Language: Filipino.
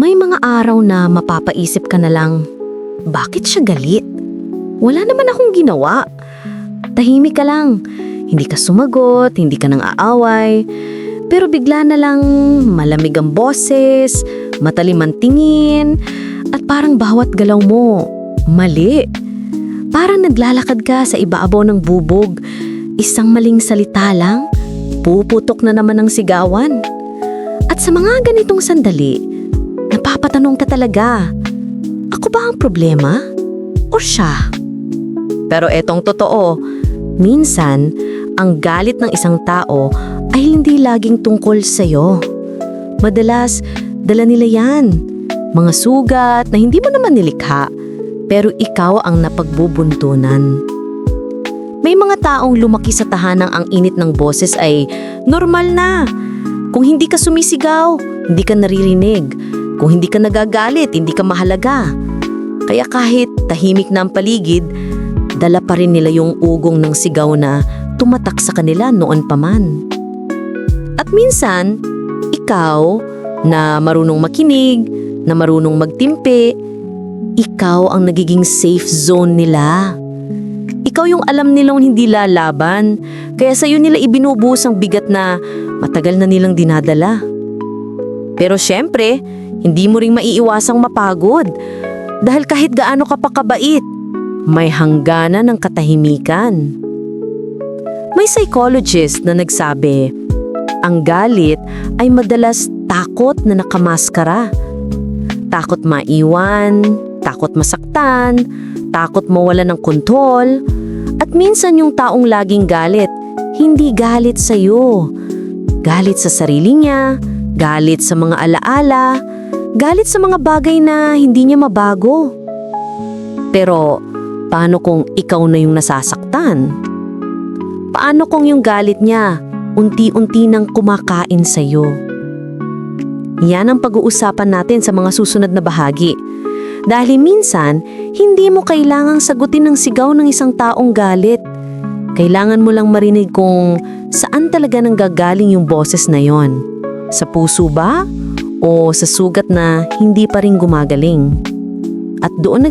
May mga araw na mapapaisip ka na lang, bakit siya galit? Wala naman akong ginawa. Tahimik ka lang. Hindi ka sumagot, hindi ka nang aaway. Pero bigla na lang malamig ang boses, matalim ang tingin, at parang bawat galaw mo, mali. Parang naglalakad ka sa ibabaw ng bubog. Isang maling salita lang, puputok na naman ang sigawan. At sa mga ganitong sandali, napapatanong ka talaga, ako ba ang problema? O siya? Pero etong totoo, minsan, ang galit ng isang tao ay hindi laging tungkol sa'yo. Madalas, dala nila yan. Mga sugat na hindi mo naman nilikha, pero ikaw ang napagbubuntunan. May mga taong lumaki sa tahanang ang init ng boses ay normal na. Kung hindi ka sumisigaw, hindi ka naririnig. Kung hindi ka nagagalit, hindi ka mahalaga. Kaya kahit tahimik na ang paligid, dala pa rin nila yung ugong ng sigaw na tumatak sa kanila noon pa man. At minsan, ikaw na marunong makinig, na marunong magtimpi, ikaw ang nagiging safe zone nila. Ikaw yung alam nilang hindi lalaban, kaya sa'yo nila ibinubuhos ang bigat na matagal na nilang dinadala. Pero syempre, hindi mo ring maiiwasang mapagod. Dahil kahit gaano ka pa kabait, may hangganan ng katahimikan. May psychologist na nagsabi, ang galit ay madalas takot na nakamaskara. Takot maiwan, takot masaktan, takot mawala ng kontrol. At minsan yung taong laging galit, hindi galit sa'yo. Galit sa sarili niya, galit sa mga alaala, galit sa mga bagay na hindi niya mabago. Pero paano kung ikaw na yung nasasaktan? Paano kung yung galit niya unti-unti nang kumakain sa'yo? Yan ang pag-uusapan natin sa mga susunod na bahagi. Dahil minsan, hindi mo kailangang sagutin ng sigaw ng isang taong galit. Kailangan mo lang marinig kung saan talaga nanggagaling yung boses na yon. Sa puso ba? O sa sugat na hindi pa rin gumagaling? At doon